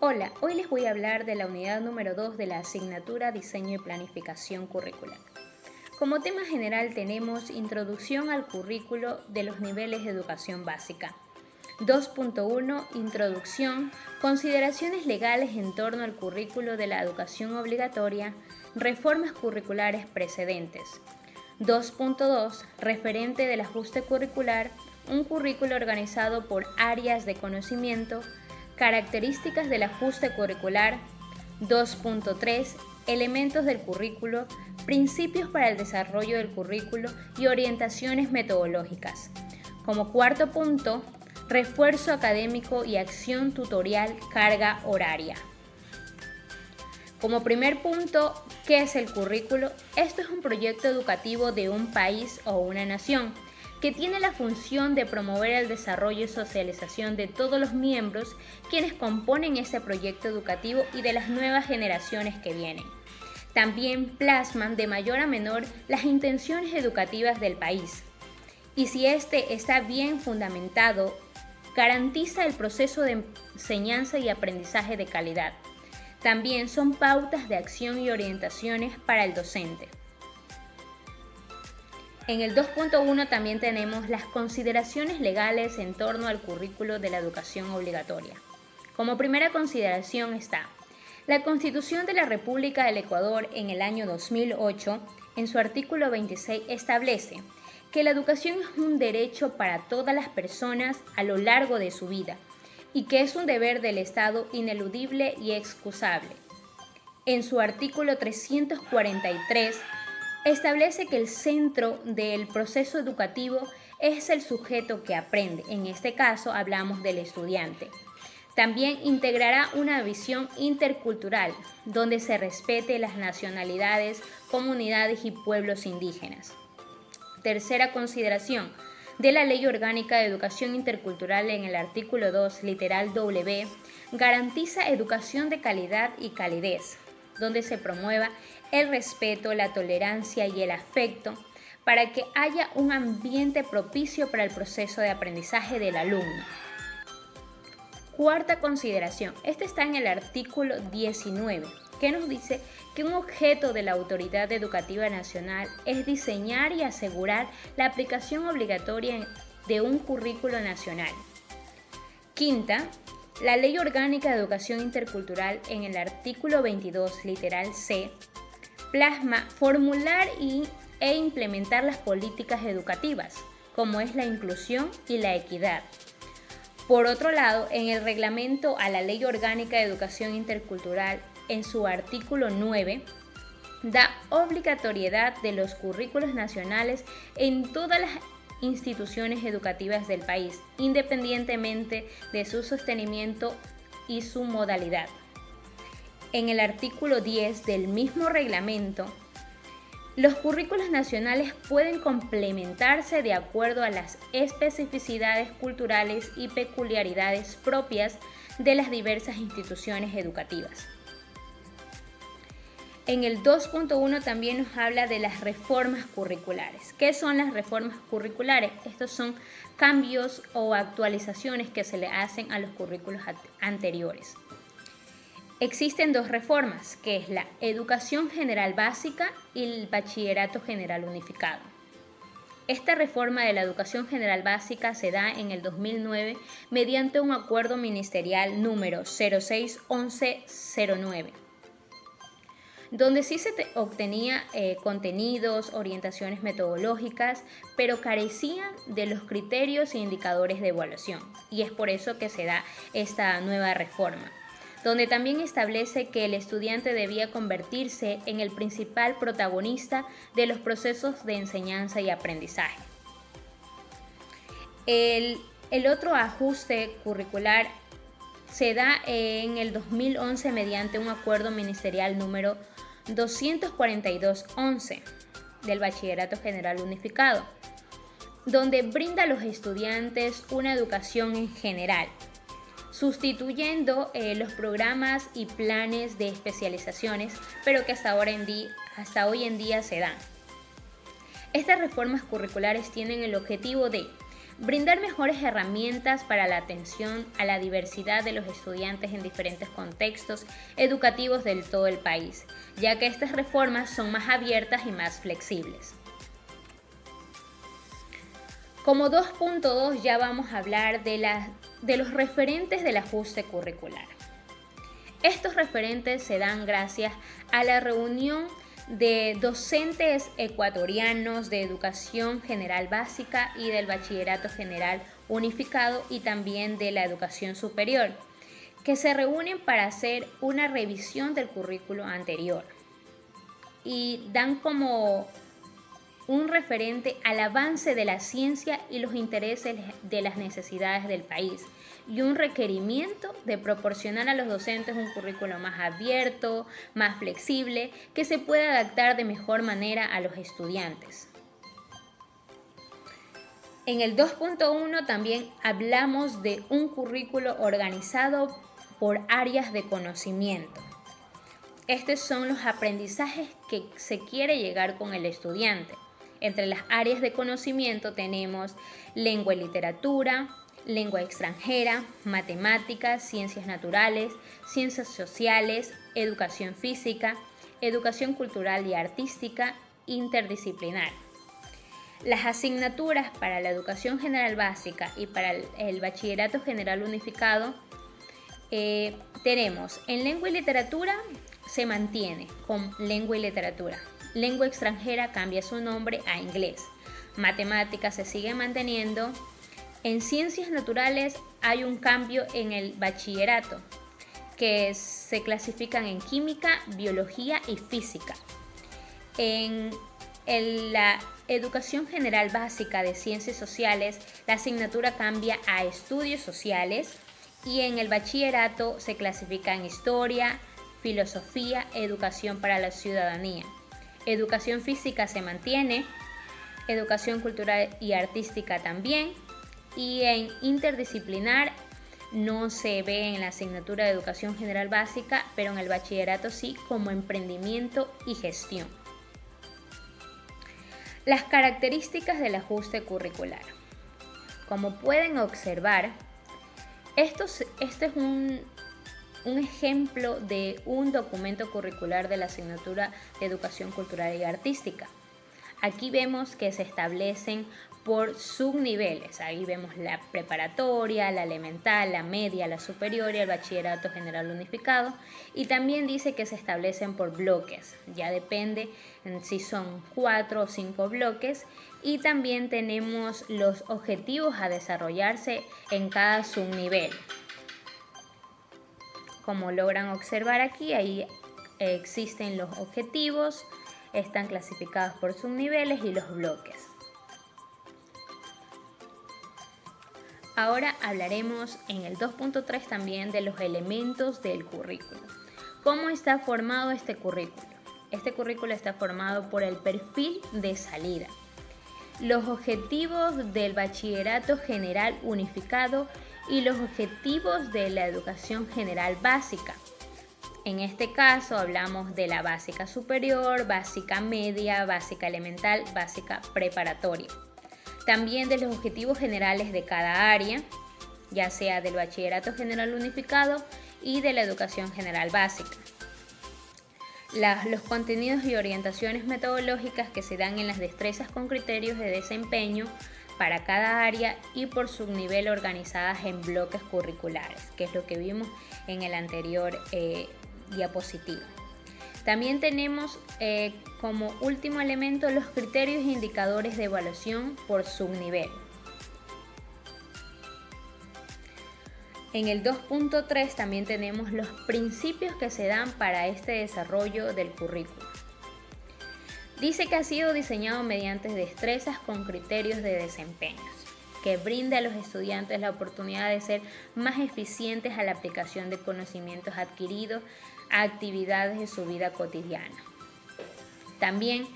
Hola, hoy les voy a hablar de la unidad número 2 de la asignatura Diseño y Planificación Curricular. Como tema general tenemos Introducción al currículo de los niveles de educación básica. 2.1 Introducción, consideraciones legales en torno al currículo de la educación obligatoria, reformas curriculares precedentes. 2.2 Referente del ajuste curricular, un currículo organizado por áreas de conocimiento, características del ajuste curricular. 2.3 Elementos del currículo, principios para el desarrollo del currículo y orientaciones metodológicas. Como cuarto punto, refuerzo académico y acción tutorial, carga horaria. Como primer punto, ¿qué es el currículo? Esto es un proyecto educativo de un país o una nación que tiene la función de promover el desarrollo y socialización de todos los miembros quienes componen ese proyecto educativo y de las nuevas generaciones que vienen. También plasman de mayor a menor las intenciones educativas del país. Y si este está bien fundamentado, garantiza el proceso de enseñanza y aprendizaje de calidad. También son pautas de acción y orientaciones para el docente. En el 2.1 también tenemos las consideraciones legales en torno al currículo de la educación obligatoria. Como primera consideración está la Constitución de la República del Ecuador en el año 2008, en su artículo 26, establece que la educación es un derecho para todas las personas a lo largo de su vida y que es un deber del Estado ineludible y excusable. En su artículo 343, establece que el centro del proceso educativo es el sujeto que aprende. En este caso hablamos del estudiante. También integrará una visión intercultural, donde se respete las nacionalidades, comunidades y pueblos indígenas. Tercera consideración, de la Ley Orgánica de Educación Intercultural en el artículo 2, literal W, garantiza educación de calidad y calidez, donde se promueva el respeto, la tolerancia y el afecto para que haya un ambiente propicio para el proceso de aprendizaje del alumno. Cuarta consideración, este está en el artículo 19, que nos dice que un objeto de la Autoridad Educativa Nacional es diseñar y asegurar la aplicación obligatoria de un currículo nacional. Quinta, la Ley Orgánica de Educación Intercultural en el artículo 22, literal C, plasma formular e implementar las políticas educativas, como es la inclusión y la equidad. Por otro lado, en el reglamento a la Ley Orgánica de Educación Intercultural, en su artículo 9, da obligatoriedad de los currículos nacionales en todas las instituciones educativas del país, independientemente de su sostenimiento y su modalidad. En el artículo 10 del mismo reglamento, los currículos nacionales pueden complementarse de acuerdo a las especificidades culturales y peculiaridades propias de las diversas instituciones educativas. En el 2.1 también nos habla de las reformas curriculares. ¿Qué son las reformas curriculares? Estos son cambios o actualizaciones que se le hacen a los currículos anteriores. Existen dos reformas, que es la Educación General Básica y el Bachillerato General Unificado. Esta reforma de la Educación General Básica se da en el 2009 mediante un acuerdo ministerial número 06-1109, donde sí se obtenía contenidos, orientaciones metodológicas, pero carecían de los criterios e indicadores de evaluación. Y es por eso que se da esta nueva reforma, donde también establece que el estudiante debía convertirse en el principal protagonista de los procesos de enseñanza y aprendizaje. El otro ajuste curricular se da en el 2011 mediante un acuerdo ministerial número 242-11 del Bachillerato General Unificado, donde brinda a los estudiantes una educación en general, sustituyendo los programas y planes de especializaciones, pero que hasta hoy en día se dan. Estas reformas curriculares tienen el objetivo de brindar mejores herramientas para la atención a la diversidad de los estudiantes en diferentes contextos educativos de todo el país, ya que estas reformas son más abiertas y más flexibles. Como 2.2 ya vamos a hablar de los referentes del ajuste curricular. Estos referentes se dan gracias a la reunión de docentes ecuatorianos de educación general básica y del bachillerato general unificado y también de la educación superior, que se reúnen para hacer una revisión del currículo anterior y dan como un referente al avance de la ciencia y los intereses de las necesidades del país, y un requerimiento de proporcionar a los docentes un currículo más abierto, más flexible, que se pueda adaptar de mejor manera a los estudiantes. En el 2.1 también hablamos de un currículo organizado por áreas de conocimiento. Estos son los aprendizajes que se quiere llegar con el estudiante. Entre las áreas de conocimiento tenemos lengua y literatura, lengua extranjera, matemáticas, ciencias naturales, ciencias sociales, educación física, educación cultural y artística, interdisciplinar. Las asignaturas para la educación general básica y para el bachillerato general unificado tenemos en lengua y literatura se mantiene con lengua y literatura. Lengua extranjera cambia su nombre a inglés. Matemáticas se sigue manteniendo. En ciencias naturales hay un cambio en el bachillerato, que se clasifican en química, biología y física. En la educación general básica de ciencias sociales, la asignatura cambia a estudios sociales, y en el bachillerato se clasifica en historia, filosofía, educación para la ciudadanía. Educación física se mantiene, educación cultural y artística también, y en interdisciplinar no se ve en la asignatura de educación general básica, pero en el bachillerato sí, como emprendimiento y gestión. Las características del ajuste curricular. Como pueden observar, este es un ejemplo de un documento curricular de la asignatura de educación cultural y artística. Aquí vemos que se establecen por subniveles. Ahí vemos la preparatoria, la elemental, la media, la superior y el bachillerato general unificado. Y también dice que se establecen por bloques. Ya depende si son 4 o 5 bloques. Y también tenemos los objetivos a desarrollarse en cada subnivel. Como logran observar aquí, ahí existen los objetivos, están clasificados por subniveles y los bloques. Ahora hablaremos en el 2.3 también de los elementos del currículo. ¿Cómo está formado este currículo? Este currículo está formado por el perfil de salida, los objetivos del bachillerato general unificado y los objetivos de la educación general básica. En este caso hablamos de la básica superior, básica media, básica elemental, básica preparatoria. También de los objetivos generales de cada área, ya sea del bachillerato general unificado y de la educación general básica. Los contenidos y orientaciones metodológicas que se dan en las destrezas con criterios de desempeño para cada área y por subnivel organizadas en bloques curriculares, que es lo que vimos en el anterior diapositiva. También tenemos como último elemento los criterios e indicadores de evaluación por subnivel. En el 2.3 también tenemos los principios que se dan para este desarrollo del currículo. Dice que ha sido diseñado mediante destrezas con criterios de desempeños, que brinda a los estudiantes la oportunidad de ser más eficientes a la aplicación de conocimientos adquiridos a actividades de su vida cotidiana. También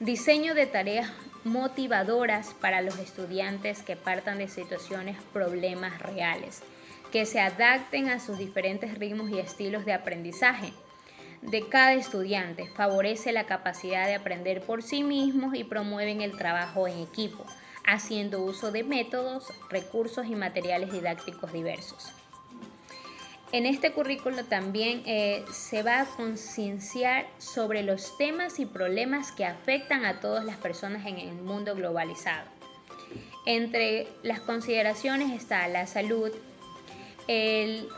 diseño de tareas motivadoras para los estudiantes que partan de situaciones, problemas reales, que se adapten a sus diferentes ritmos y estilos de aprendizaje de cada estudiante, favorece la capacidad de aprender por sí mismos y promueven el trabajo en equipo, haciendo uso de métodos, recursos y materiales didácticos diversos. En este currículo también se va a concienciar sobre los temas y problemas que afectan a todas las personas en el mundo globalizado. Entre las consideraciones está la salud, el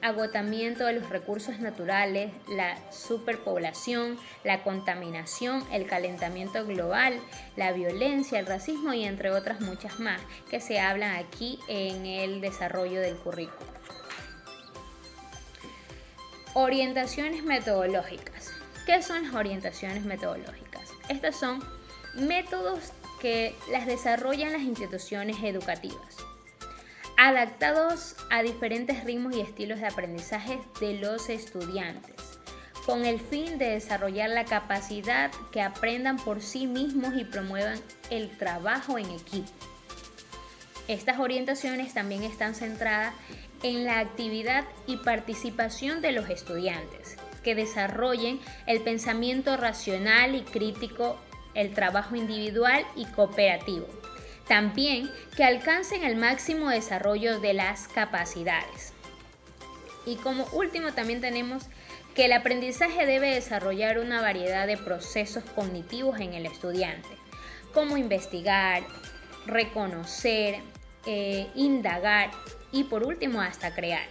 agotamiento de los recursos naturales, la superpoblación, la contaminación, el calentamiento global, la violencia, el racismo y entre otras muchas más que se hablan aquí en el desarrollo del currículo. Orientaciones metodológicas. ¿Qué son las orientaciones metodológicas? Estos son métodos que las desarrollan las instituciones educativas, adaptados a diferentes ritmos y estilos de aprendizaje de los estudiantes, con el fin de desarrollar la capacidad que aprendan por sí mismos y promuevan el trabajo en equipo. Estas orientaciones también están centradas en la actividad y participación de los estudiantes, que desarrollen el pensamiento racional y crítico, el trabajo individual y cooperativo. También que alcancen el máximo desarrollo de las capacidades. Y como último también tenemos que el aprendizaje debe desarrollar una variedad de procesos cognitivos en el estudiante, como investigar, reconocer, indagar y por último hasta crear.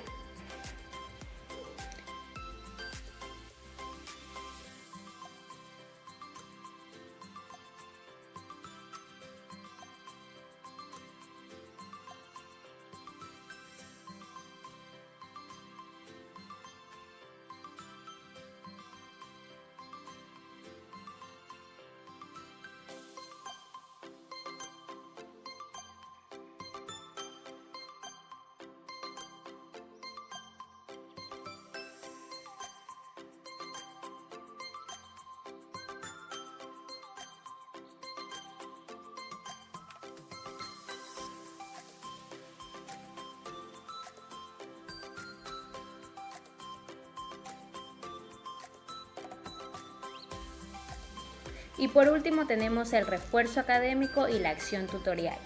Y por último tenemos el refuerzo académico y la acción tutorial.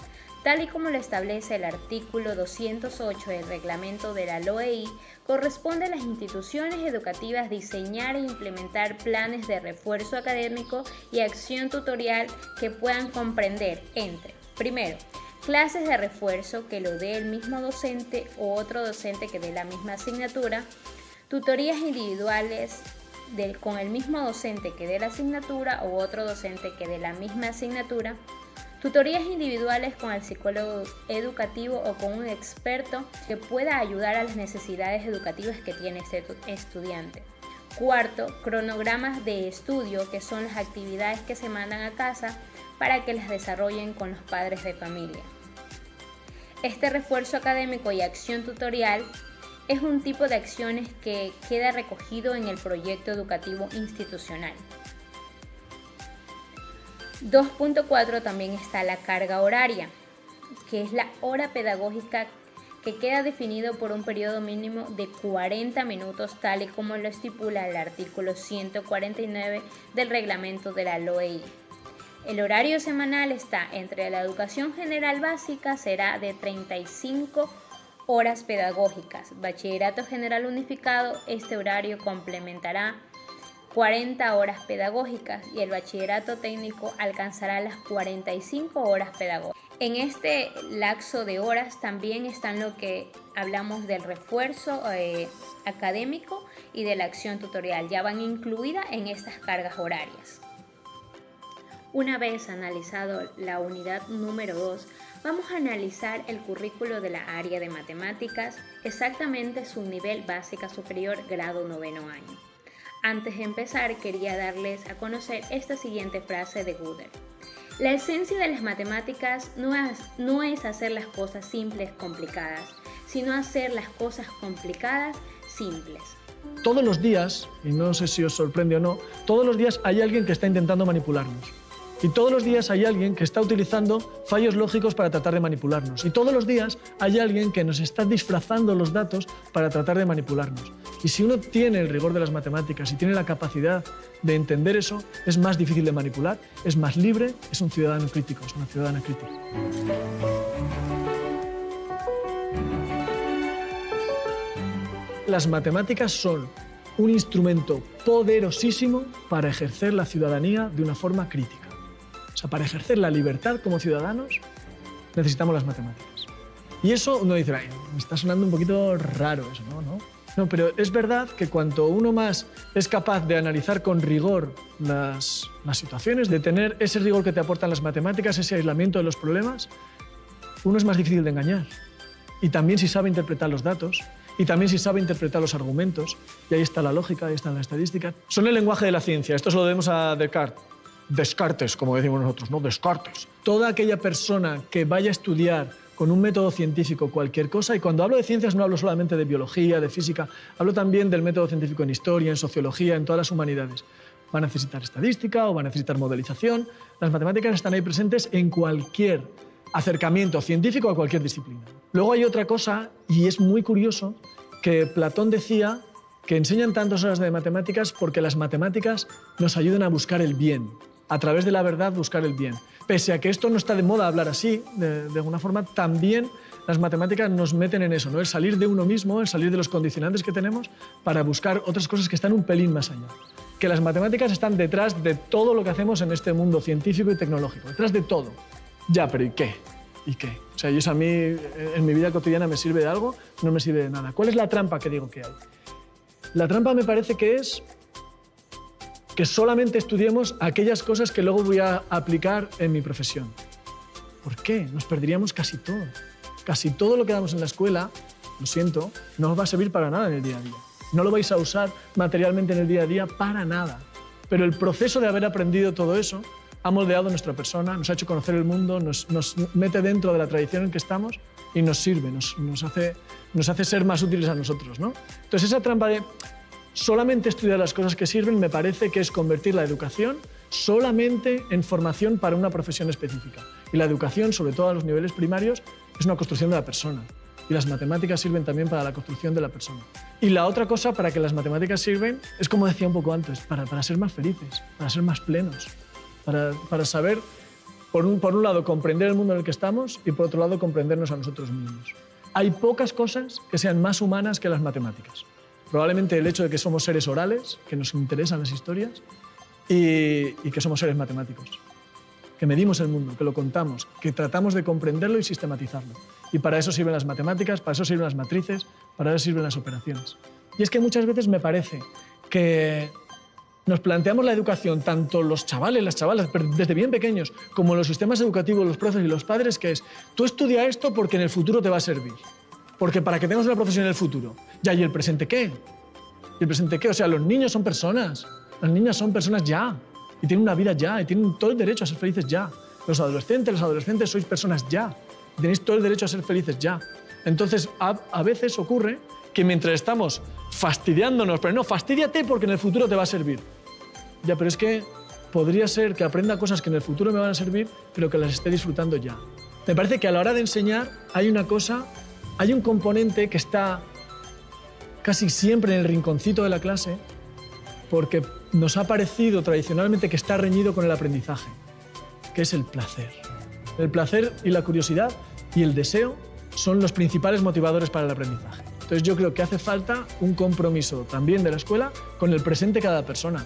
Tal y como lo establece el artículo 208 del reglamento de la LOEI, corresponde a las instituciones educativas diseñar e implementar planes de refuerzo académico y acción tutorial que puedan comprender entre, primero, clases de refuerzo que lo dé el mismo docente o otro docente que dé la misma asignatura, tutorías individuales con el mismo docente que dé la asignatura o otro docente que dé la misma asignatura, tutorías individuales con el psicólogo educativo o con un experto que pueda ayudar a las necesidades educativas que tiene este estudiante. Cuarto, cronogramas de estudio, que son las actividades que se mandan a casa para que las desarrollen con los padres de familia. Este refuerzo académico y acción tutorial es un tipo de acciones que queda recogido en el proyecto educativo institucional. 2.4 también está la carga horaria, que es la hora pedagógica que queda definido por un periodo mínimo de 40 minutos, tal y como lo estipula el artículo 149 del reglamento de la LOEI. El horario semanal está entre la educación general básica, será de 35 horas pedagógicas. Bachillerato general unificado, este horario complementará 40 horas pedagógicas y el bachillerato técnico alcanzará las 45 horas pedagógicas. En este lapso de horas también están lo que hablamos del refuerzo académico y de la acción tutorial, ya van incluidas en estas cargas horarias. Una vez analizado la unidad número 2, vamos a analizar el currículo de la área de matemáticas, exactamente su nivel básica superior grado 9º año. Antes de empezar, quería darles a conocer esta siguiente frase de Gödel. La esencia de las matemáticas no es hacer las cosas simples complicadas, sino hacer las cosas complicadas simples. Todos los días, y no sé si os sorprende o no, todos los días hay alguien que está intentando manipularnos. Y todos los días hay alguien que está utilizando fallos lógicos para tratar de manipularnos. Y todos los días hay alguien que nos está disfrazando los datos para tratar de manipularnos. Y si uno tiene el rigor de las matemáticas y tiene la capacidad de entender eso, es más difícil de manipular, es más libre, es un ciudadano crítico, es una ciudadana crítica. Las matemáticas son un instrumento poderosísimo para ejercer la ciudadanía de una forma crítica. O sea, para ejercer la libertad como ciudadanos necesitamos las matemáticas. Y eso uno dice, ay, me está sonando un poquito raro eso, ¿no? No, pero es verdad que cuanto uno más es capaz de analizar con rigor las situaciones, de tener ese rigor que te aportan las matemáticas, ese aislamiento de los problemas, uno es más difícil de engañar. Y también si sabe interpretar los datos, y también si sabe interpretar los argumentos, y ahí está la lógica, ahí está la estadística. Son el lenguaje de la ciencia. Esto se lo debemos a Descartes, como decimos nosotros, ¿no? Descartes. Toda aquella persona que vaya a estudiar con un método científico cualquier cosa, y cuando hablo de ciencias no hablo solamente de biología, de física, hablo también del método científico en historia, en sociología, en todas las humanidades. Va a necesitar estadística o va a necesitar modelización. Las matemáticas están ahí presentes en cualquier acercamiento científico a cualquier disciplina. Luego hay otra cosa, y es muy curioso, que Platón decía que enseñan tantas horas de matemáticas porque las matemáticas nos ayudan a buscar el bien, a través de la verdad buscar el bien. Pese a que esto no está de moda hablar así, de alguna forma, también las matemáticas nos meten en eso, ¿no? El salir de uno mismo, el salir de los condicionantes que tenemos para buscar otras cosas que están un pelín más allá. Que las matemáticas están detrás de todo lo que hacemos en este mundo científico y tecnológico, detrás de todo. Ya, pero ¿y qué? ¿Y qué? O sea, eso a mí en mi vida cotidiana me sirve de algo, no me sirve de nada. ¿Cuál es la trampa que digo que hay? La trampa me parece que es que solamente estudiemos aquellas cosas que luego voy a aplicar en mi profesión. ¿Por qué? Nos perderíamos casi todo. Casi todo lo que damos en la escuela, lo siento, no os va a servir para nada en el día a día. No lo vais a usar materialmente en el día a día para nada. Pero el proceso de haber aprendido todo eso ha moldeado nuestra persona, nos ha hecho conocer el mundo, nos mete dentro de la tradición en que estamos y nos sirve, nos hace ser más útiles a nosotros, ¿no? Entonces esa trampa de solamente estudiar las cosas que sirven me parece que es convertir la educación solamente en formación para una profesión específica. Y la educación, sobre todo a los niveles primarios, es una construcción de la persona. Y las matemáticas sirven también para la construcción de la persona. Y la otra cosa para que las matemáticas sirven es, como decía un poco antes, para ser más felices, para ser más plenos, para saber, por un lado, comprender el mundo en el que estamos y, por otro lado, comprendernos a nosotros mismos. Hay pocas cosas que sean más humanas que las matemáticas. Probablemente el hecho de que somos seres orales, que nos interesan las historias, y que somos seres matemáticos, que medimos el mundo, que lo contamos, que tratamos de comprenderlo y sistematizarlo. Y para eso sirven las matemáticas, para eso sirven las matrices, para eso sirven las operaciones. Y es que muchas veces me parece que nos planteamos la educación, tanto los chavales, las chavalas, desde bien pequeños, como los sistemas educativos, los profes y los padres, que es, tú estudia esto porque en el futuro te va a servir. Porque para que tengas una profesión en el futuro. Ya, ¿y el presente qué? ¿Y el presente qué? O sea, los niños son personas. Las niñas son personas ya. Y tienen una vida ya. Y tienen todo el derecho a ser felices ya. Los adolescentes sois personas ya. Y tenéis todo el derecho a ser felices ya. Entonces, a veces ocurre que mientras estamos fastidiándonos, pero no, fastídiate porque en el futuro te va a servir. Ya, pero es que podría ser que aprenda cosas que en el futuro me van a servir, pero que las esté disfrutando ya. Me parece que a la hora de enseñar hay una cosa, hay un componente que está casi siempre en el rinconcito de la clase, porque nos ha parecido tradicionalmente que está reñido con el aprendizaje, que es el placer. El placer y la curiosidad y el deseo son los principales motivadores para el aprendizaje. Entonces yo creo que hace falta un compromiso también de la escuela con el presente de cada persona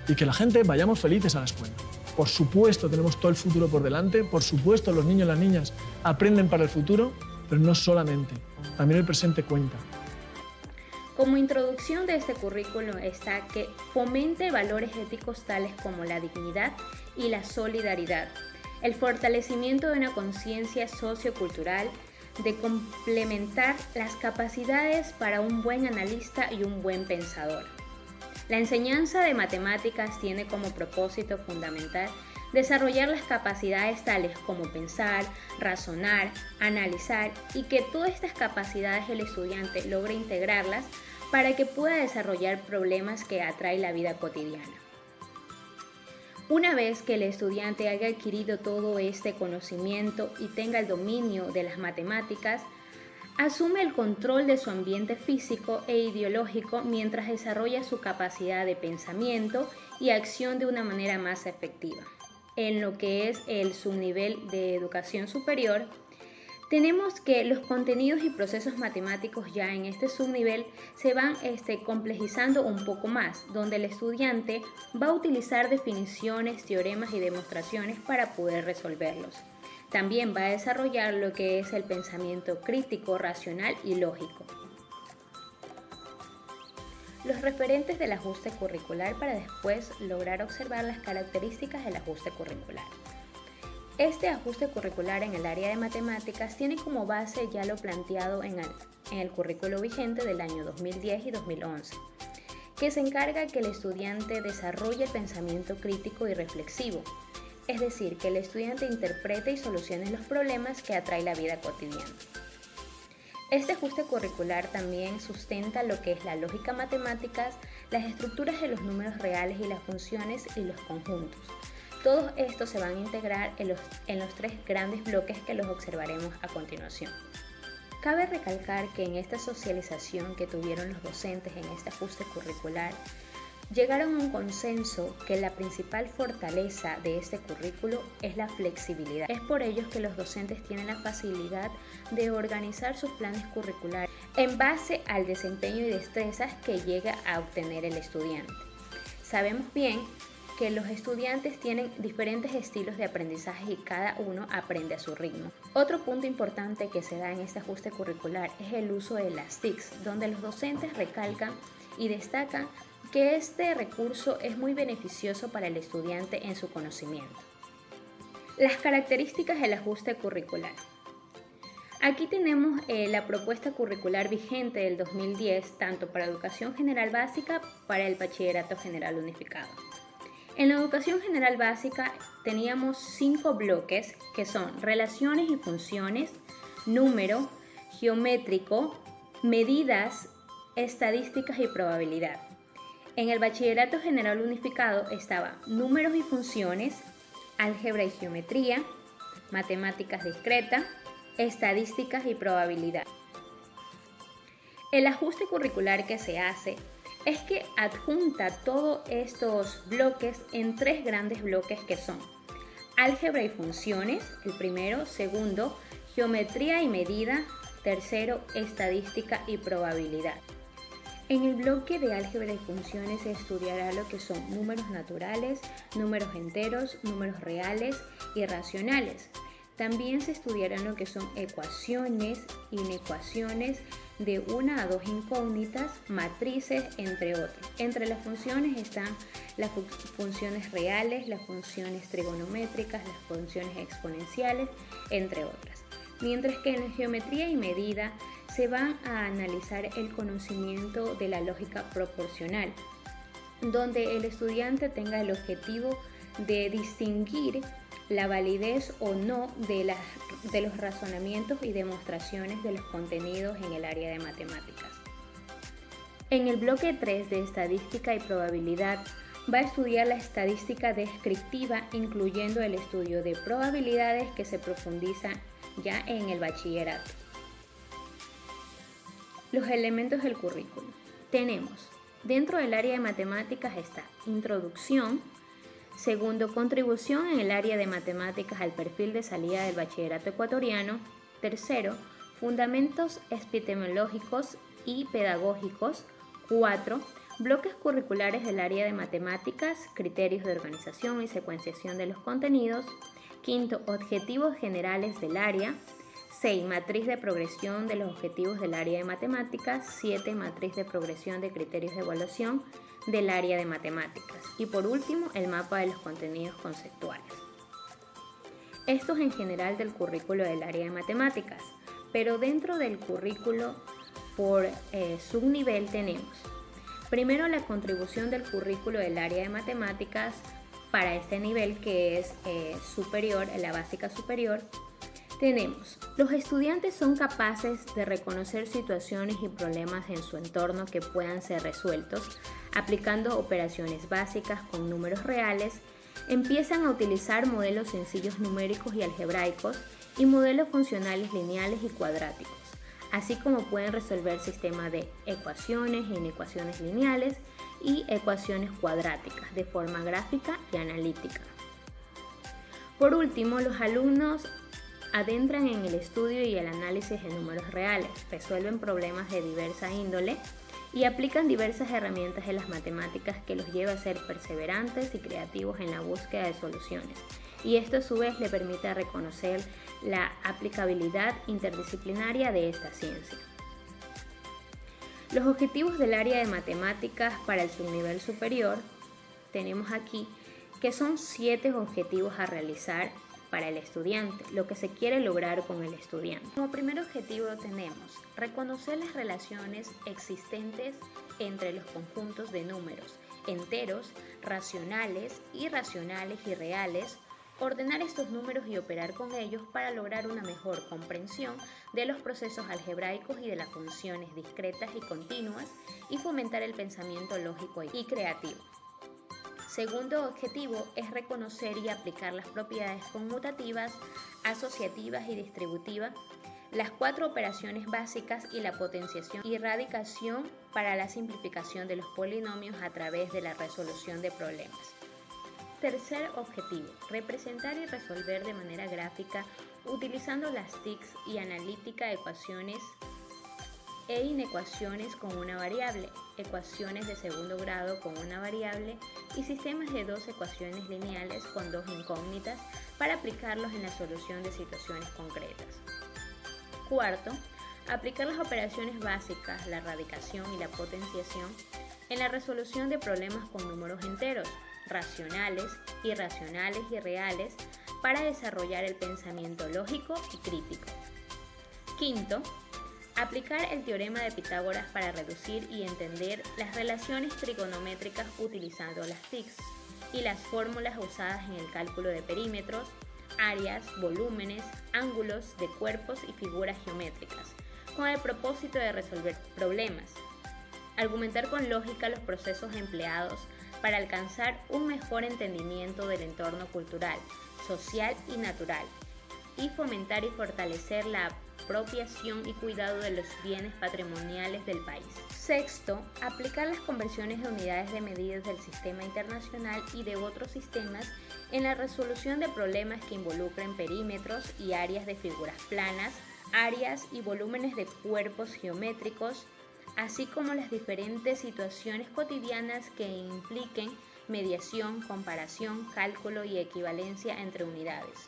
y que la gente vayamos felices a la escuela. Por supuesto tenemos todo el futuro por delante, por supuesto los niños y las niñas aprenden para el futuro, pero no solamente, también el presente cuenta. Como introducción de este currículo está que fomente valores éticos tales como la dignidad y la solidaridad, el fortalecimiento de una conciencia sociocultural, de complementar las capacidades para un buen analista y un buen pensador. La enseñanza de matemáticas tiene como propósito fundamental desarrollar las capacidades tales como pensar, razonar, analizar y que todas estas capacidades el estudiante logre integrarlas para que pueda desarrollar problemas que atrae la vida cotidiana. Una vez que el estudiante haya adquirido todo este conocimiento y tenga el dominio de las matemáticas, asume el control de su ambiente físico e ideológico mientras desarrolla su capacidad de pensamiento y acción de una manera más efectiva. En lo que es el subnivel de educación superior, tenemos que los contenidos y procesos matemáticos ya en este subnivel se van complejizando un poco más, donde el estudiante va a utilizar definiciones, teoremas y demostraciones para poder resolverlos. También va a desarrollar lo que es el pensamiento crítico, racional y lógico. Los referentes del ajuste curricular para después lograr observar las características del ajuste curricular. Este ajuste curricular en el área de matemáticas tiene como base ya lo planteado en el currículo vigente del año 2010 y 2011, que se encarga que el estudiante desarrolle el pensamiento crítico y reflexivo, es decir, que el estudiante interprete y solucione los problemas que atrae la vida cotidiana. Este ajuste curricular también sustenta lo que es la lógica matemáticas, las estructuras de los números reales y las funciones y los conjuntos. Todos estos se van a integrar en los tres grandes bloques que los observaremos a continuación. Cabe recalcar que en esta socialización que tuvieron los docentes en este ajuste curricular, llegaron a un consenso que la principal fortaleza de este currículo es la flexibilidad. Es por ello que los docentes tienen la facilidad de organizar sus planes curriculares en base al desempeño y destrezas que llega a obtener el estudiante. Sabemos bien que los estudiantes tienen diferentes estilos de aprendizaje y cada uno aprende a su ritmo. Otro punto importante que se da en este ajuste curricular es el uso de las TICs, donde los docentes recalcan y destacan que este recurso es muy beneficioso para el estudiante en su conocimiento. Las características del ajuste curricular. Aquí tenemos la propuesta curricular vigente del 2010, tanto para educación general básica para el bachillerato general unificado. En la educación general básica teníamos 5 bloques que son relaciones y funciones, número, geométrico, medidas, estadísticas y probabilidad. En el bachillerato general unificado estaba números y funciones, álgebra y geometría, matemáticas discreta, estadísticas y probabilidad. El ajuste curricular que se hace es que adjunta todos estos bloques en 3 grandes bloques que son álgebra y funciones, el primero, segundo, geometría y medida, tercero, estadística y probabilidad. En el bloque de álgebra y funciones se estudiará lo que son números naturales, números enteros, números reales y racionales. También se estudiarán lo que son ecuaciones, inecuaciones de 1 a 2 incógnitas, matrices, entre otros. Entre las funciones están las funciones reales, las funciones trigonométricas, las funciones exponenciales, entre otras. Mientras que en la geometría y medida se va a analizar el conocimiento de la lógica proporcional, donde el estudiante tenga el objetivo de distinguir la validez o no de los razonamientos y demostraciones de los contenidos en el área de matemáticas. En el bloque 3 de estadística y probabilidad va a estudiar la estadística descriptiva, incluyendo el estudio de probabilidades que se profundiza ya en el bachillerato. Los elementos del currículo. Tenemos, dentro del área de matemáticas está introducción. Segundo, contribución en el área de matemáticas al perfil de salida del bachillerato ecuatoriano. Tercero, fundamentos epistemológicos y pedagógicos. 4, bloques curriculares del área de matemáticas, criterios de organización y secuenciación de los contenidos. Quinto, objetivos generales del área. 6, matriz de progresión de los objetivos del área de matemáticas. 7, matriz de progresión de criterios de evaluación del área de matemáticas. Y por último, el mapa de los contenidos conceptuales. Esto es en general del currículo del área de matemáticas, pero dentro del currículo por subnivel tenemos primero la contribución del currículo del área de matemáticas para este nivel que es superior, la básica superior. Tenemos, los estudiantes son capaces de reconocer situaciones y problemas en su entorno que puedan ser resueltos aplicando operaciones básicas con números reales empiezan a utilizar modelos sencillos numéricos y algebraicos y modelos funcionales lineales y cuadráticos, así como pueden resolver sistemas de ecuaciones e inecuaciones lineales y ecuaciones cuadráticas de forma gráfica y analítica. Por último, los alumnos adentran en el estudio y el análisis de números reales, resuelven problemas de diversa índole y aplican diversas herramientas de las matemáticas que los lleva a ser perseverantes y creativos en la búsqueda de soluciones. Y esto a su vez le permite reconocer la aplicabilidad interdisciplinaria de esta ciencia. Los objetivos del área de matemáticas para el subnivel superior tenemos aquí que son 7 objetivos a realizar para el estudiante, lo que se quiere lograr con el estudiante. Como primer objetivo tenemos reconocer las relaciones existentes entre los conjuntos de números enteros, racionales, irracionales y reales, ordenar estos números y operar con ellos para lograr una mejor comprensión de los procesos algebraicos y de las funciones discretas y continuas y fomentar el pensamiento lógico y creativo. Segundo objetivo es reconocer y aplicar las propiedades conmutativas, asociativas y distributivas, las 4 operaciones básicas y la potenciación y radicación para la simplificación de los polinomios a través de la resolución de problemas. Tercer objetivo, representar y resolver de manera gráfica utilizando las TICs y analítica ecuaciones e inecuaciones con una variable, ecuaciones de segundo grado con una variable y sistemas de 2 ecuaciones lineales con 2 incógnitas para aplicarlos en la solución de situaciones concretas. Cuarto, aplicar las operaciones básicas, la radicación y la potenciación en la resolución de problemas con números enteros, racionales, irracionales y reales para desarrollar el pensamiento lógico y crítico. Quinto, aplicar el teorema de Pitágoras para reducir y entender las relaciones trigonométricas utilizando las TICs y las fórmulas usadas en el cálculo de perímetros, áreas, volúmenes, ángulos de cuerpos y figuras geométricas, con el propósito de resolver problemas. Argumentar con lógica los procesos empleados para alcanzar un mejor entendimiento del entorno cultural, social y natural, y fomentar y fortalecer la apropiación y cuidado de los bienes patrimoniales del país. Sexto, aplicar las conversiones de unidades de medidas del sistema internacional y de otros sistemas en la resolución de problemas que involucren perímetros y áreas de figuras planas, áreas y volúmenes de cuerpos geométricos, así como las diferentes situaciones cotidianas que impliquen mediación, comparación, cálculo y equivalencia entre unidades.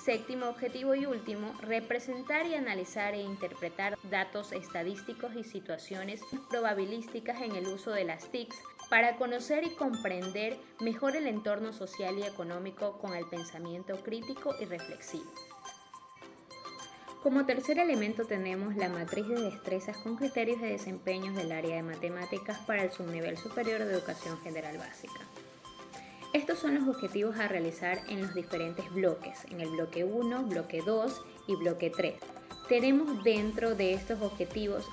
Séptimo objetivo y último, representar y analizar e interpretar datos estadísticos y situaciones probabilísticas en el uso de las TICs para conocer y comprender mejor el entorno social y económico con el pensamiento crítico y reflexivo. Como tercer elemento tenemos la matriz de destrezas con criterios de desempeño del área de matemáticas para el subnivel superior de educación general básica. Estos son los objetivos a realizar en los diferentes bloques, en el bloque 1, bloque 2 y bloque 3. Tenemos dentro de estos objetivos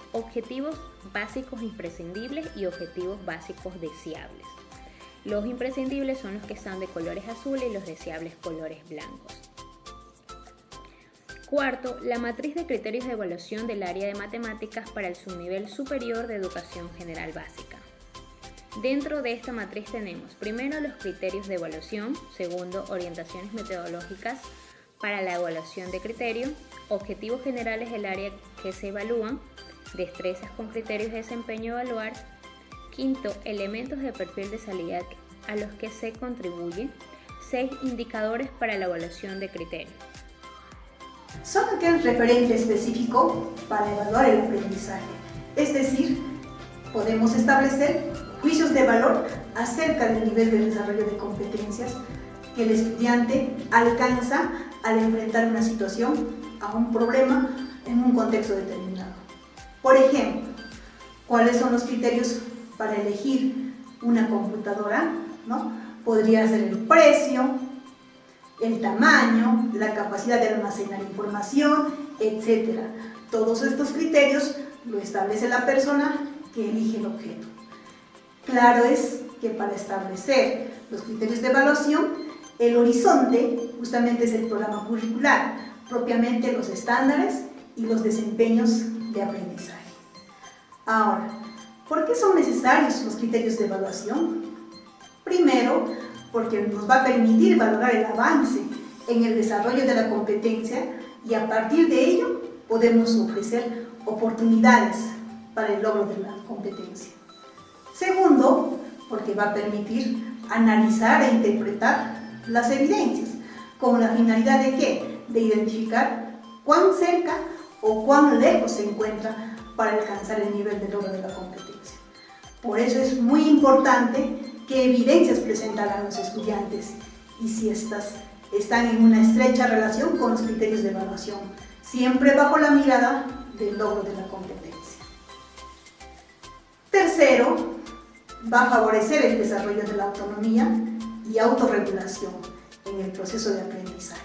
básicos imprescindibles y objetivos básicos deseables. Los imprescindibles son los que están de colores azules y los deseables colores blancos. Cuarto, la matriz de criterios de evaluación del área de matemáticas para el subnivel superior de educación general básica. Dentro de esta matriz tenemos primero los criterios de evaluación, segundo orientaciones metodológicas para la evaluación de criterio, objetivos generales del área que se evalúan, destrezas con criterios de desempeño a evaluar, quinto elementos de perfil de salida a los que se contribuye, 6 indicadores para la evaluación de criterio. Son aquel referente específico para evaluar el aprendizaje, es decir, podemos establecer juicios de valor acerca del nivel de desarrollo de competencias que el estudiante alcanza al enfrentar una situación a un problema en un contexto determinado. Por ejemplo, ¿cuáles son los criterios para elegir una computadora? Podría ser el precio, el tamaño, la capacidad de almacenar información, etc. Todos estos criterios lo establece la persona que elige el objeto. Claro es que para establecer los criterios de evaluación, el horizonte justamente es el programa curricular, propiamente los estándares y los desempeños de aprendizaje. Ahora, ¿por qué son necesarios los criterios de evaluación? Primero, porque nos va a permitir valorar el avance en el desarrollo de la competencia y a partir de ello podemos ofrecer oportunidades para el logro de la competencia. Segundo, porque va a permitir analizar e interpretar las evidencias, con la finalidad de ¿qué? De identificar cuán cerca o cuán lejos se encuentra para alcanzar el nivel de logro de la competencia. Por eso es muy importante qué evidencias presentarán los estudiantes y si estas están en una estrecha relación con los criterios de evaluación, siempre bajo la mirada del logro de la competencia. Tercero, va a favorecer el desarrollo de la autonomía y autorregulación en el proceso de aprendizaje.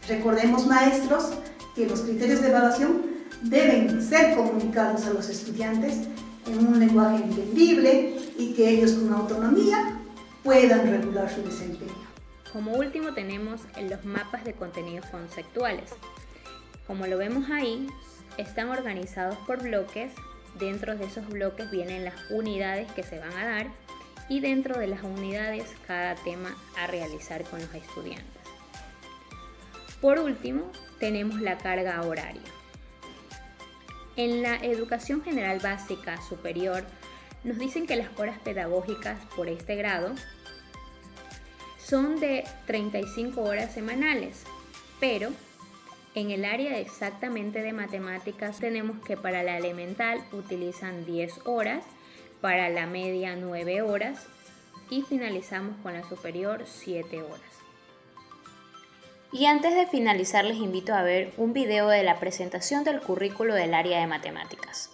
Recordemos, maestros, que los criterios de evaluación deben ser comunicados a los estudiantes en un lenguaje entendible y que ellos con autonomía puedan regular su desempeño. Como último tenemos los mapas de contenidos conceptuales. Como lo vemos ahí, están organizados por bloques. Dentro de esos bloques vienen las unidades que se van a dar y dentro de las unidades cada tema a realizar con los estudiantes. Por último, tenemos la carga horaria. En la educación general básica superior nos dicen que las horas pedagógicas por este grado son de 35 horas semanales, pero en el área exactamente de matemáticas tenemos que para la elemental utilizan 10 horas, para la media 9 horas y finalizamos con la superior 7 horas. Y antes de finalizar les invito a ver un video de la presentación del currículo del área de matemáticas.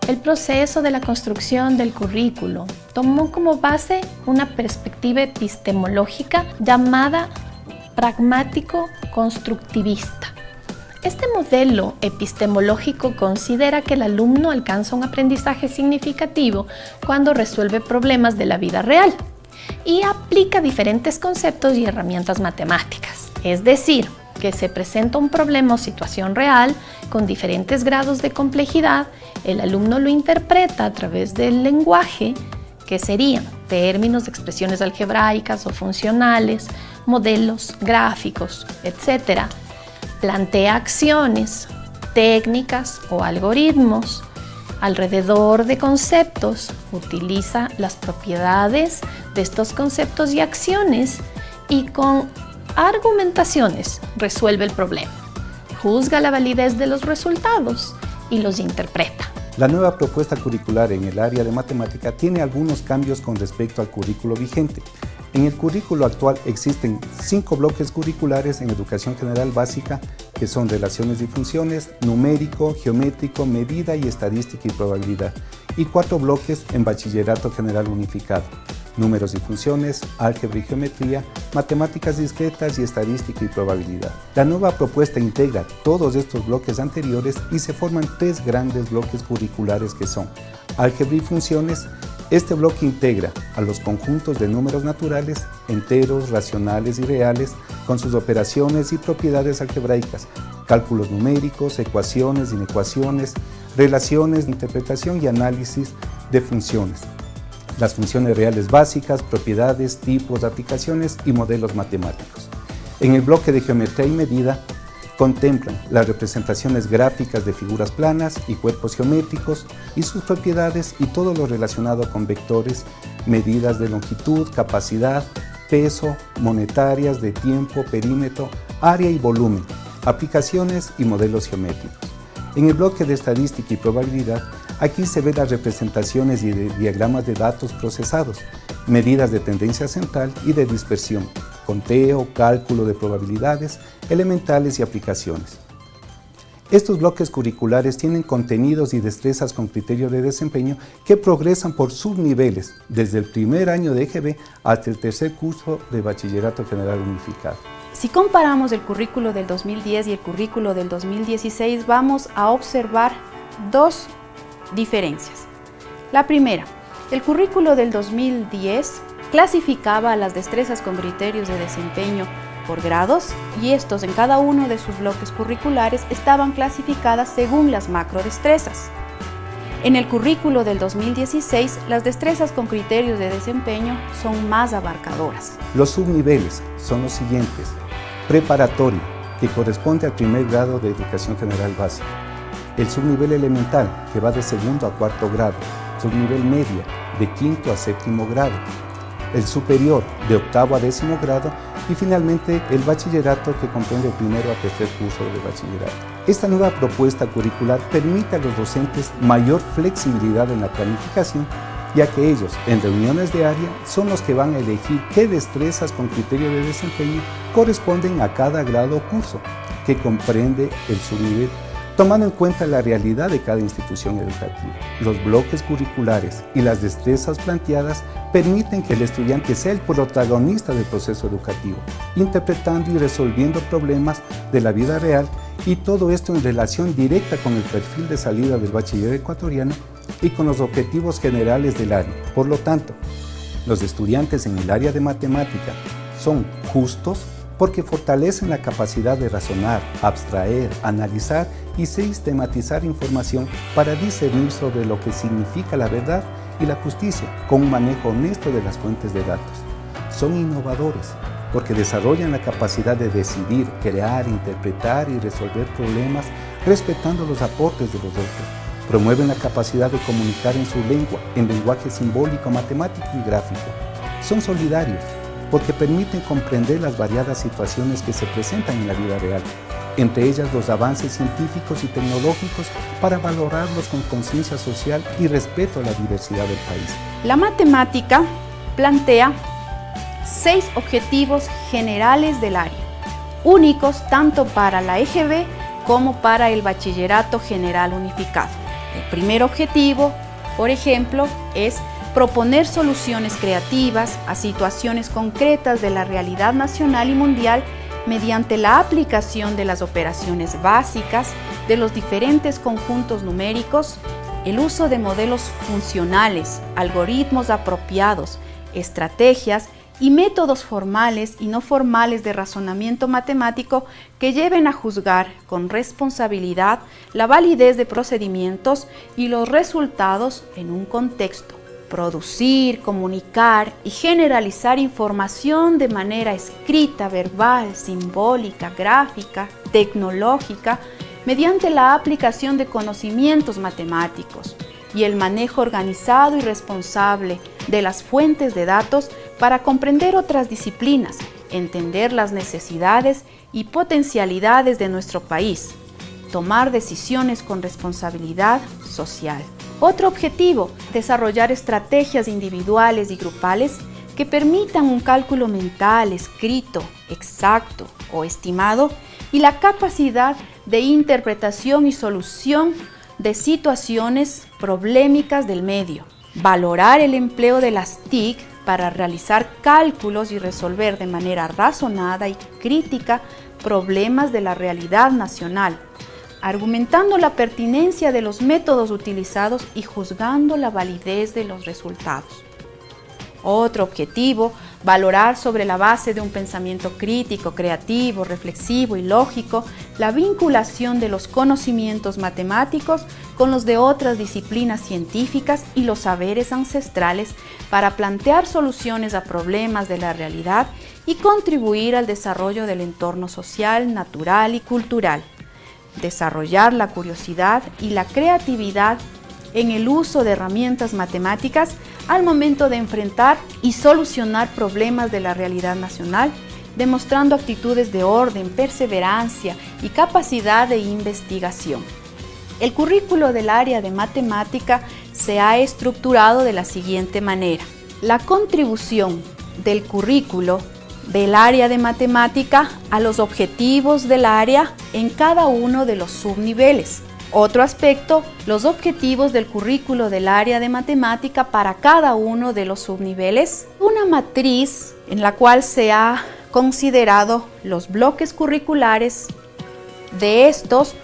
El proceso de la construcción del currículo tomó como base una perspectiva epistemológica llamada pragmático-constructivista. Este modelo epistemológico considera que el alumno alcanza un aprendizaje significativo cuando resuelve problemas de la vida real y aplica diferentes conceptos y herramientas matemáticas. Es decir, que se presenta un problema o situación real con diferentes grados de complejidad, el alumno lo interpreta a través del lenguaje, que serían términos, expresiones algebraicas o funcionales, modelos, gráficos, etc. Plantea acciones, técnicas o algoritmos alrededor de conceptos, utiliza las propiedades de estos conceptos y acciones y con argumentaciones resuelve el problema, juzga la validez de los resultados y los interpreta. La nueva propuesta curricular en el área de matemática tiene algunos cambios con respecto al currículo vigente. En el currículo actual existen 5 bloques curriculares en educación general básica que son relaciones y funciones, numérico, geométrico, medida y estadística y probabilidad, y 4 bloques en bachillerato general unificado, números y funciones, álgebra y geometría, matemáticas discretas y estadística y probabilidad. La nueva propuesta integra todos estos bloques anteriores y se forman 3 grandes bloques curriculares que son álgebra y funciones. Este bloque integra a los conjuntos de números naturales, enteros, racionales y reales, con sus operaciones y propiedades algebraicas, cálculos numéricos, ecuaciones, inecuaciones, relaciones, interpretación y análisis de funciones, las funciones reales básicas, propiedades, tipos, aplicaciones y modelos matemáticos. En el bloque de geometría y medida, contemplan las representaciones gráficas de figuras planas y cuerpos geométricos y sus propiedades y todo lo relacionado con vectores, medidas de longitud, capacidad, peso, monetarias, de tiempo, perímetro, área y volumen, aplicaciones y modelos geométricos. En el bloque de estadística y probabilidad, aquí se ven las representaciones y diagramas de datos procesados, medidas de tendencia central y de dispersión, conteo, cálculo de probabilidades, elementales y aplicaciones. Estos bloques curriculares tienen contenidos y destrezas con criterio de desempeño que progresan por subniveles, desde el primer año de EGB hasta el tercer curso de Bachillerato General Unificado. Si comparamos el currículo del 2010 y el currículo del 2016, vamos a observar 2 diferencias. La primera, el currículo del 2010 clasificaba las destrezas con criterios de desempeño por grados y estos en cada uno de sus bloques curriculares estaban clasificadas según las macrodestrezas. En el currículo del 2016, las destrezas con criterios de desempeño son más abarcadoras. Los subniveles son los siguientes: preparatorio, que corresponde al primer grado de educación general básica; el subnivel elemental, que va de segundo a cuarto grado; subnivel media, de quinto a séptimo grado; el superior, de octavo a décimo grado; y finalmente el bachillerato, que comprende el primero a tercer curso de bachillerato. Esta nueva propuesta curricular permite a los docentes mayor flexibilidad en la planificación, ya que ellos, en reuniones de área, son los que van a elegir qué destrezas con criterio de desempeño corresponden a cada grado o curso, que comprende el subnivel, tomando en cuenta la realidad de cada institución educativa. Los bloques curriculares y las destrezas planteadas permiten que el estudiante sea el protagonista del proceso educativo, interpretando y resolviendo problemas de la vida real, y todo esto en relación directa con el perfil de salida del bachiller ecuatoriano y con los objetivos generales del área. Por lo tanto, los estudiantes en el área de matemática son justos porque fortalecen la capacidad de razonar, abstraer, analizar y sistematizar información para discernir sobre lo que significa la verdad y la justicia, con un manejo honesto de las fuentes de datos. Son innovadores porque desarrollan la capacidad de decidir, crear, interpretar y resolver problemas respetando los aportes de los otros. Promueven la capacidad de comunicar en su lengua, en lenguaje simbólico, matemático y gráfico. Son solidarios porque permiten comprender las variadas situaciones que se presentan en la vida real, entre ellas los avances científicos y tecnológicos, para valorarlos con conciencia social y respeto a la diversidad del país. La matemática plantea 6 objetivos generales del área, únicos tanto para la EGB como para el Bachillerato General Unificado. El primer objetivo, por ejemplo, es proponer soluciones creativas a situaciones concretas de la realidad nacional y mundial mediante la aplicación de las operaciones básicas de los diferentes conjuntos numéricos, el uso de modelos funcionales, algoritmos apropiados, estrategias y métodos formales y no formales de razonamiento matemático que lleven a juzgar con responsabilidad la validez de procedimientos y los resultados en un contexto. Producir, comunicar y generalizar información de manera escrita, verbal, simbólica, gráfica, tecnológica, mediante la aplicación de conocimientos matemáticos y el manejo organizado y responsable de las fuentes de datos para comprender otras disciplinas, entender las necesidades y potencialidades de nuestro país, tomar decisiones con responsabilidad social. Otro objetivo, desarrollar estrategias individuales y grupales que permitan un cálculo mental, escrito, exacto o estimado y la capacidad de interpretación y solución de situaciones problemáticas del medio. Valorar el empleo de las TIC para realizar cálculos y resolver de manera razonada y crítica problemas de la realidad nacional, argumentando la pertinencia de los métodos utilizados y juzgando la validez de los resultados. Otro objetivo, valorar sobre la base de un pensamiento crítico, creativo, reflexivo y lógico, la vinculación de los conocimientos matemáticos con los de otras disciplinas científicas y los saberes ancestrales para plantear soluciones a problemas de la realidad y contribuir al desarrollo del entorno social, natural y cultural. Desarrollar la curiosidad y la creatividad en el uso de herramientas matemáticas al momento de enfrentar y solucionar problemas de la realidad nacional, demostrando actitudes de orden, perseverancia y capacidad de investigación. El currículo del área de matemática se ha estructurado de la siguiente manera. La contribución del currículo del área de matemática a los objetivos del área en cada uno de los subniveles. Otro aspecto, los objetivos del currículo del área de matemática para cada uno de los subniveles. Una matriz en la cual se ha considerado los bloques curriculares. De estos,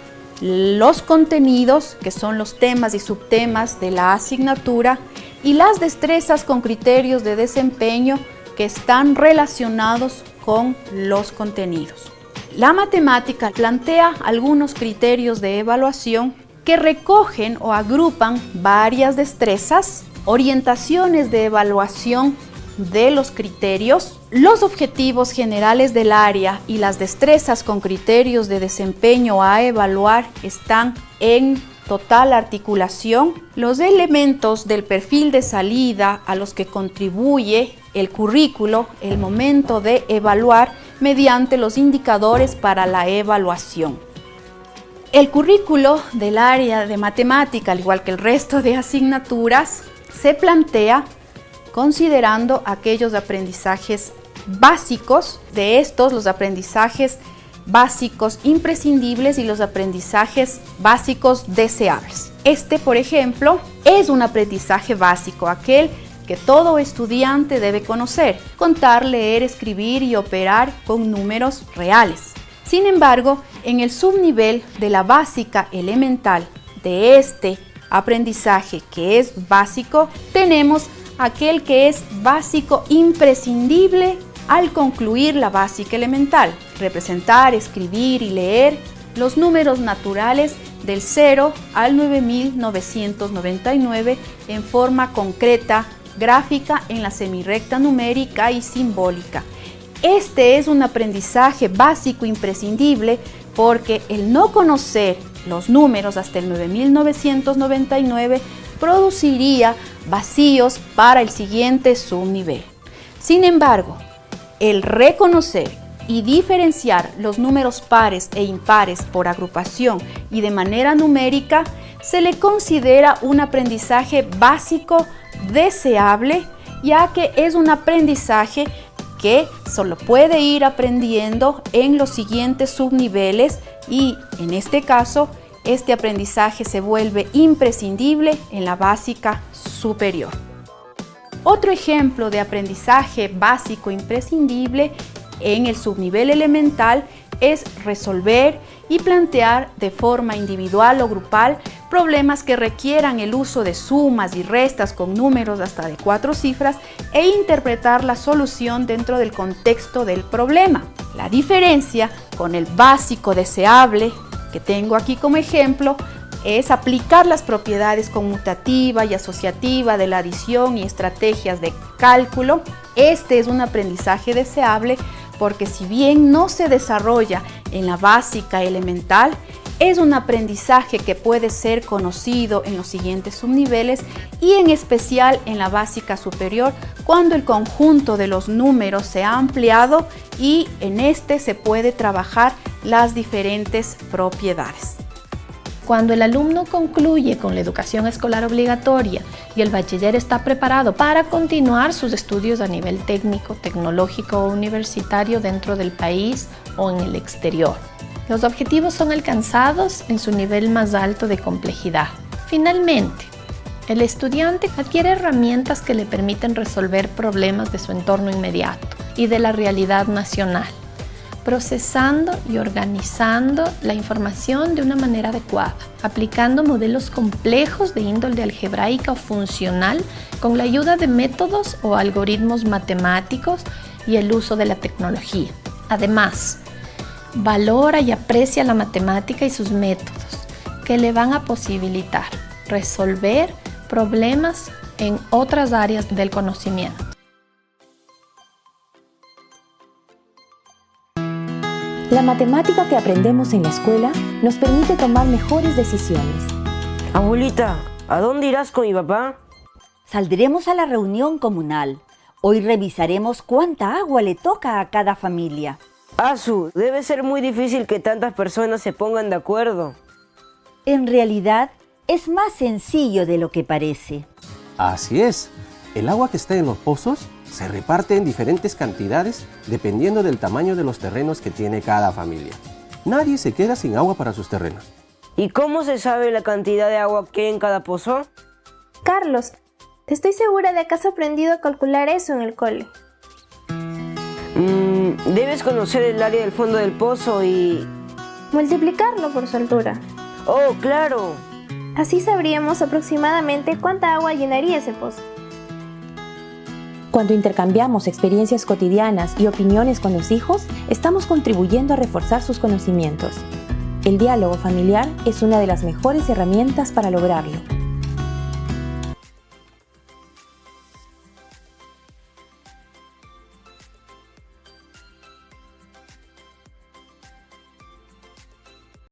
los contenidos, que son los temas y subtemas de la asignatura, y las destrezas con criterios de desempeño que están relacionados con los contenidos. La matemática plantea algunos criterios de evaluación que recogen o agrupan varias destrezas, orientaciones de evaluación de los criterios, los objetivos generales del área y las destrezas con criterios de desempeño a evaluar están en total articulación. Los elementos del perfil de salida a los que contribuye el currículo, el momento de evaluar mediante los indicadores para la evaluación. El currículo del área de matemática, al igual que el resto de asignaturas, se plantea considerando aquellos aprendizajes básicos. De estos, los aprendizajes básicos imprescindibles y los aprendizajes básicos deseables. Este, por ejemplo, es un aprendizaje básico, aquel que todo estudiante debe conocer: contar, leer, escribir y operar con números reales. Sin embargo, en el subnivel de la básica elemental de este aprendizaje que es básico, tenemos aquel que es básico imprescindible al concluir la básica elemental: representar, escribir y leer los números naturales del 0 al 9999 en forma concreta, gráfica, en la semirrecta numérica y simbólica. Este es un aprendizaje básico imprescindible porque el no conocer los números hasta el 9999 produciría vacíos para el siguiente subnivel. Sin embargo, el reconocer y diferenciar los números pares e impares por agrupación y de manera numérica se le considera un aprendizaje básico deseable, ya que es un aprendizaje que solo puede ir aprendiendo en los siguientes subniveles y, en este caso, este aprendizaje se vuelve imprescindible en la básica superior. Otro ejemplo de aprendizaje básico imprescindible en el subnivel elemental es resolver y plantear de forma individual o grupal problemas que requieran el uso de sumas y restas con números hasta de 4 cifras e interpretar la solución dentro del contexto del problema. La diferencia con el básico deseable, que tengo aquí como ejemplo, es aplicar las propiedades conmutativa y asociativa de la adición y estrategias de cálculo. Este es un aprendizaje deseable porque, si bien no se desarrolla en la básica elemental, es un aprendizaje que puede ser conocido en los siguientes subniveles y en especial en la básica superior, cuando el conjunto de los números se ha ampliado y en este se puede trabajar las diferentes propiedades. Cuando el alumno concluye con la educación escolar obligatoria y el bachiller está preparado para continuar sus estudios a nivel técnico, tecnológico o universitario dentro del país o en el exterior, los objetivos son alcanzados en su nivel más alto de complejidad. Finalmente, el estudiante adquiere herramientas que le permiten resolver problemas de su entorno inmediato y de la realidad nacional, procesando y organizando la información de una manera adecuada, aplicando modelos complejos de índole algebraica o funcional con la ayuda de métodos o algoritmos matemáticos y el uso de la tecnología. Además, valora y aprecia la matemática y sus métodos que le van a posibilitar resolver problemas en otras áreas del conocimiento. La matemática que aprendemos en la escuela nos permite tomar mejores decisiones. Abuelita, ¿a dónde irás con mi papá? Saldremos a la reunión comunal. Hoy revisaremos cuánta agua le toca a cada familia. Asu, debe ser muy difícil que tantas personas se pongan de acuerdo. En realidad, es más sencillo de lo que parece. Así es. El agua que está en los pozos se reparte en diferentes cantidades dependiendo del tamaño de los terrenos que tiene cada familia. Nadie se queda sin agua para sus terrenos. ¿Y cómo se sabe la cantidad de agua que hay en cada pozo? Carlos, estoy segura de que has aprendido a calcular eso en el cole. Debes conocer el área del fondo del pozo y... multiplicarlo por su altura. Oh, claro. Así sabríamos aproximadamente cuánta agua llenaría ese pozo. Cuando intercambiamos experiencias cotidianas y opiniones con los hijos, estamos contribuyendo a reforzar sus conocimientos. El diálogo familiar es una de las mejores herramientas para lograrlo.